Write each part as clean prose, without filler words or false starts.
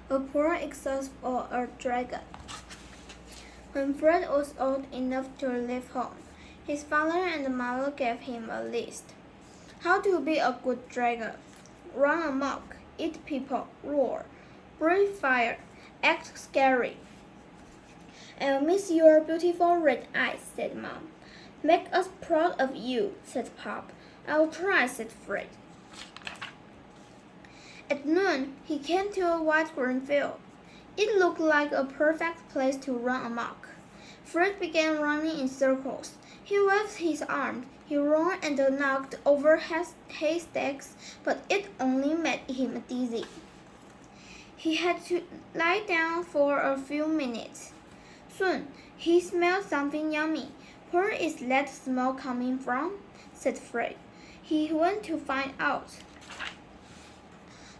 a poor excuse for a dragon. When Fred was old enough to leave home, his father and mother gave him a list. How to be a good dragon: run amok, eat people, roar, breathe fire, act scary. I'll miss your beautiful red eyes, said Mom. Make us proud of you, said Pop. I'll try, said Fred. At noon, he came to a wide green field. It looked like a perfect place to run amok. Fred began running in circles. He waved his arms, he roared and knocked over haystacks, but it only made him dizzy. He had to lie down for a few minutes. Soon, he smelled something yummy. Where is that smell coming from? Said Fred. He went to find out.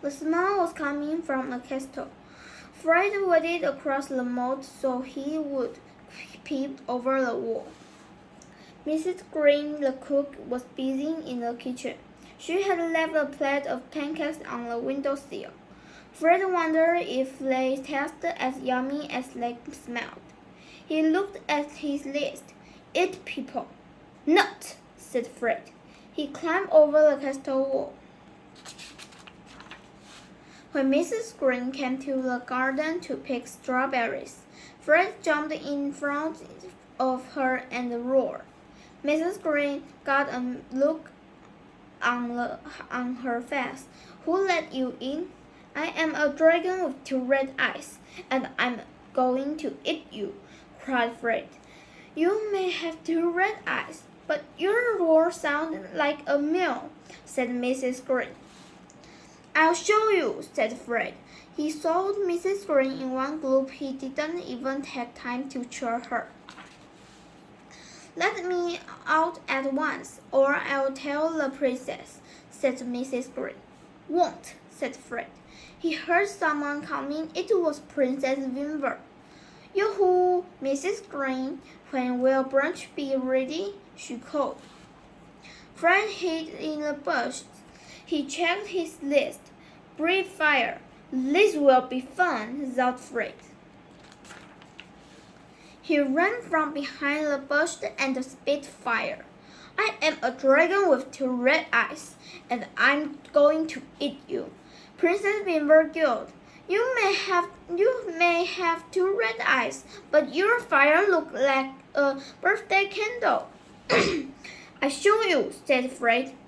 The smell was coming from a castle. Fred waded across the moat so he would peep over the wall. Mrs. Green, the cook, was busy in the kitchen. She had left a plate of pancakes on the windowsill. Fred wondered if they tasted as yummy as they smelled. He looked at his list. Eat people. Not, said Fred. He climbed over the castle wall. When Mrs. Green came to the garden to pick strawberries, Fred jumped in front of her and roared. Mrs. Green got a look on her face. Who let you in? I am a dragon with 2 red eyes, and I'm going to eat you, cried Fred. You may have 2 red eyes, but your roar sounded like a meow, said Mrs. Green. I'll show you, said Fred. He saw Mrs. Green in one group. He didn't even take time to cheer her. Let me out at once, or I'll tell the princess, said Mrs. Green. Won't, said Fred. He heard someone coming. It was Princess Wimble. Yoo-hoo, Mrs. Green, when will brunch be ready? She called. Fred hid in the bush. He checked his list. Breathe fire. This will be fun, thought Fred. He ran from behind the bush and spit fire. I am a dragon with 2 red eyes, and I'm going to eat you. Princess Wimble giggled. You may have 2 red eyes, but your fire looks like a birthday candle. I show you,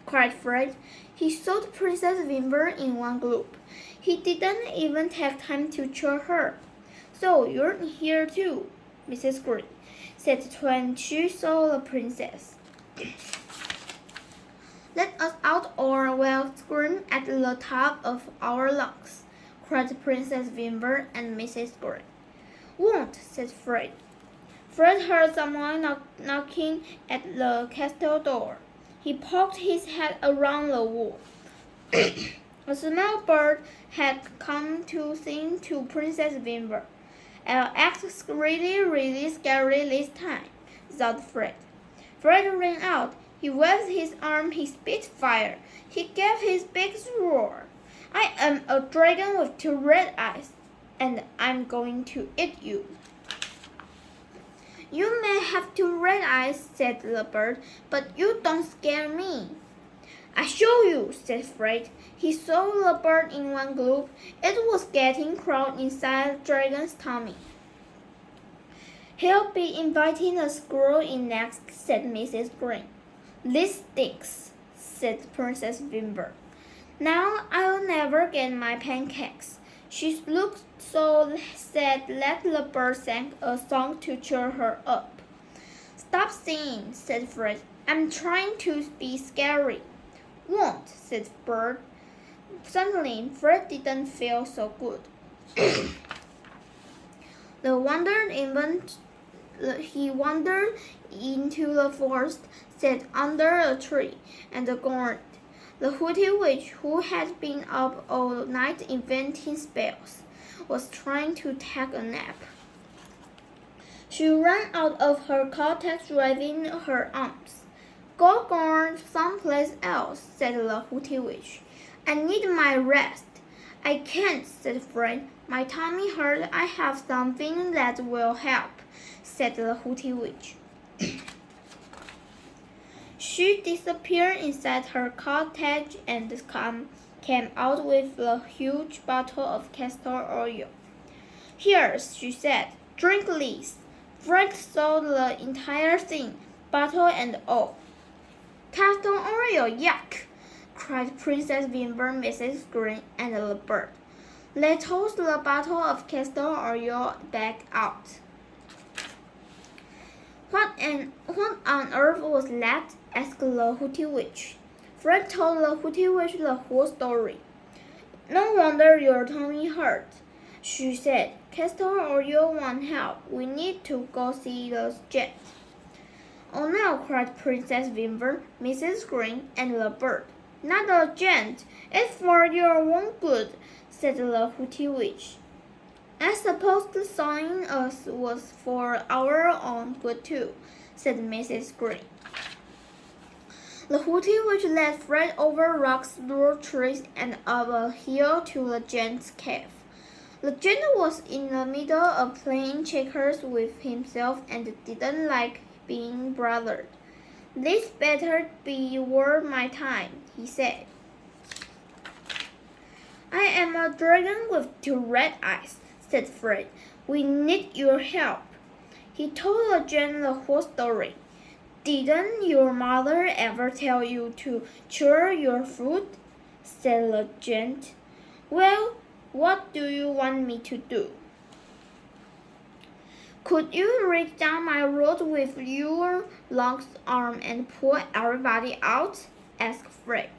cried Fred. He saw Princess Wimble in one group. He didn't even take time to cheer her. So you're here too, Mrs. Green said when she saw the princess. Let us out or we'll scream at the top of our lungs, cried Princess Wimble and Mrs. Green. Won't, said Fred. Fred heard someone knocking at the castle door. He poked his head around the wall. A small bird had come to sing to Princess Wimble. I'll act really, really scary this time, thought Fred. Fred ran out. He waved his arm, he spit fire. He gave his big roar. I am a dragon with 2 red eyes, and I'm going to eat you. You may have 2 red eyes, said the bird, but you don't scare me. I show you, said Fred. He saw the bird in one group. It was getting crowded inside the dragon's tummy. He'll be inviting a squirrel in next, said Mrs. Green. This stinks, said Princess Wimble. Now I'll never get my pancakes. She looked so sad that the bird sang a song to cheer her up. Stop singing, said Fred. I'm trying to be scary. Won't, said the bird. Suddenly, Fred didn't feel so good. He wandered into the forest, sat under a tree, and groaned. The Hooty Witch, who had been up all night inventing spells, was trying to take a nap. She ran out of her cottage waving her arms. Go gone someplace else, said the Hooty Witch. I need my rest. I can't, said Fred. My tummy hurts. I have something that will help, said the Hooty Witch. She disappeared inside her cottage and came out with a huge bottle of castor oil. Here, she said, drink this. Fred saw the entire thing, bottle and all. Castor oil, yuck! Cried Princess Wimble, Mrs. Green, and the bird. They tossed the bottle of castor oil back out. What on earth was that? Asked the Hooty Witch. Fred told the Hooty Witch the whole story. No wonder your tummy hurt, she said. Castor oil won't help. We need to go see the jet. Oh no, cried Princess Wimble, Mrs. Green, and the bird. Not the jet. It's for your own good, said the Hooty Witch. I suppose the sawing us was for our own good too, said Mrs. Green. The Hooty Witch led Fred over rocks, through trees, and up a hill to the giant's cave. The giant was in the middle of playing checkers with himself and didn't like being bothered. This better be worth my time, he said. I am a dragon with 2 red eyes, said Fred. We need your help. He told the giant the whole story. Didn't your mother ever tell you to chew your food? Said the giant. Well, what do you want me to do? Could you reach down my road with your long arm and pull everybody out? Asked Fred.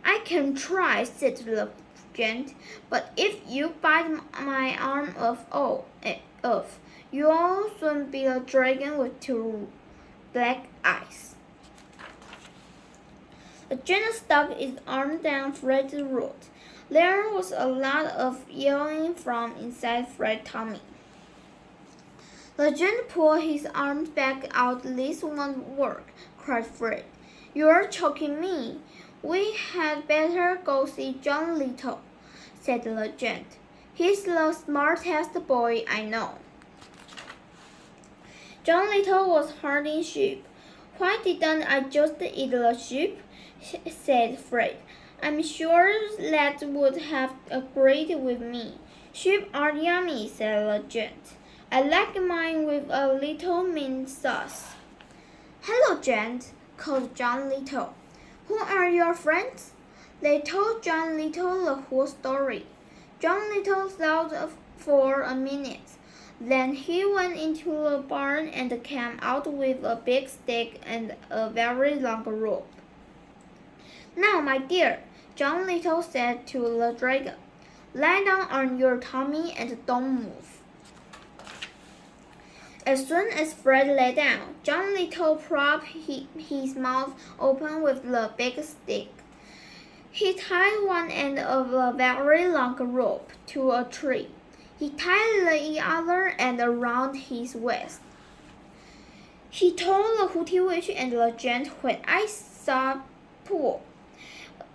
I can try, said the giant, but if you bite my arm off, you'll soon be a dragon with 2 black eyes. The giant stuck his arm down Fred's throat. There was a lot of yelling from inside Fred's tummy. The giant pulled his arms back out. This won't work, cried Fred. You're choking me. We had better go see John Little, said the giant. He's the smartest boy I know. John Little was herding sheep. Why didn't I just eat the sheep? Said Fred. I'm sure that would have agreed with me. Sheep are yummy, said the giant. I like mine with a little mint sauce. Hello, giant, called John Little. Who are your friends? They told John Little the whole story. John Little thought for a minute. Then he went into the barn and came out with a big stick and a very long rope. Now, my dear, John Little said to the dragon, lie down on your tummy and don't move. As soon as Fred lay down, John Little propped his mouth open with the big stick. He tied one end of the very long rope to a tree. He tied the other end around his waist. He told the Hooty Witch and the giant, when I saw pull,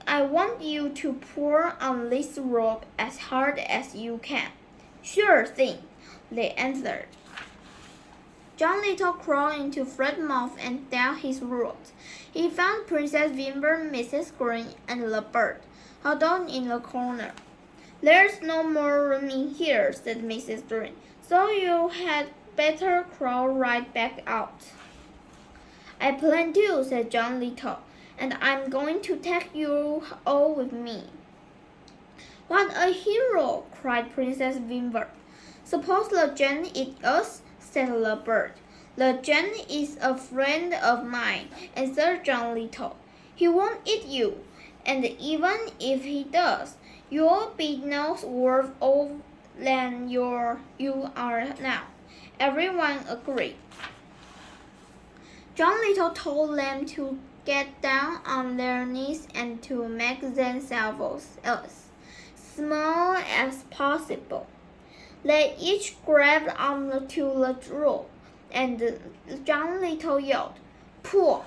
I want you to pull on this rope as hard as you can. Sure thing, they answered. John Little crawled into Fred's mouth and down his throat. He found Princess Wimble, Mrs. Green, and the bird, huddled in the corner. There's no more room in here, said Mrs. Green, so you had better crawl right back out. I plan to, said John Little, and I'm going to take you all with me. What a hero, cried Princess Wimble. Suppose the giant eats us, said the bird. The giant is a friend of mine, answered John Little. He won't eat you, and even if he does, you'll be no worse off than you are now. Everyone agreed. John Little told them to get down on their knees and to make themselves as small as possible. They each grabbed onto the rope, and John Little yelled, pull!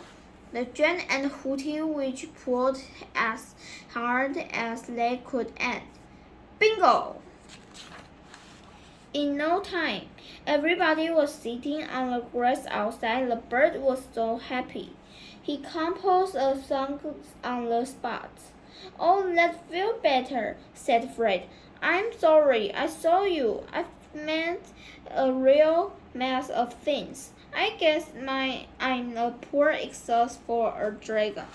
The giant and Hooty Witch pulled as hard as they could and bingo! In no time, everybody was sitting on the grass outside. The bird was so happy. He composed a song on the spot. Oh, that feels better, said Fred. I'm sorry, I saw you. I've meant a real mess of things. I guess I'm a poor excuse for a dragon.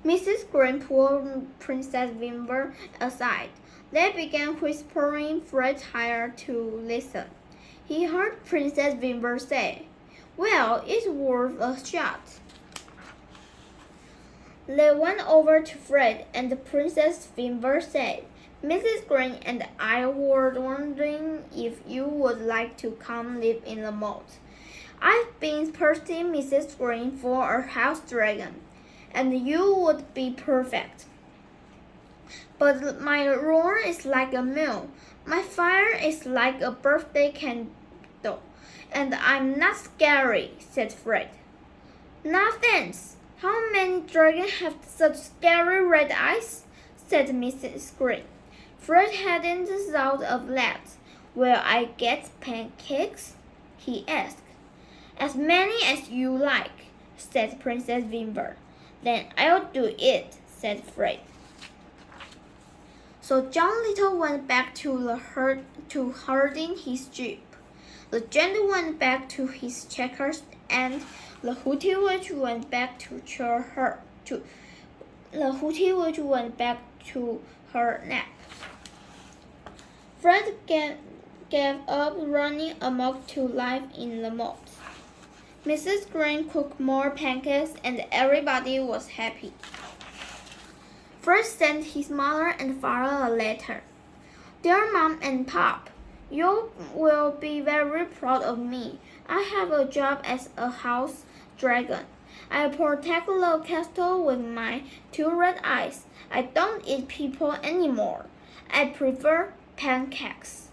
Mrs. Green pulled Princess Wimble aside. They began whispering. Fred hired to listen. He heard Princess Wimble say, "Well, it's worth a shot." They went over to Fred, and Princess Wimble said, "Mrs. Green and I were wondering if you would like to come live in the moat. I've been pursuing Mrs. Green for a house dragon, and you would be perfect. But my roar is like a mill, my fire is like a birthday candle, and I'm not scary," said Fred. "Now thanks. How many dragons have such scary red eyes?" said Mrs. Green. Fred hadn't thought of that. "Will I get pancakes?" he asked. "As many as you like," said Princess Wimble. "Then I'll do it," said Fred. So John Little went back to herding his sheep. The Gent went back to his checkers, and the Hooty Witch went back to her nap. Fred gave up running amok to life in the moat. Mrs. Green cooked more pancakes, and everybody was happy. Fred sent his mother and father a letter. "Dear Mom and Pop, you will be very proud of me. I have a job as a house dragon. I protect the castle with my 2 red eyes. I don't eat people anymore. I prefer pancakes."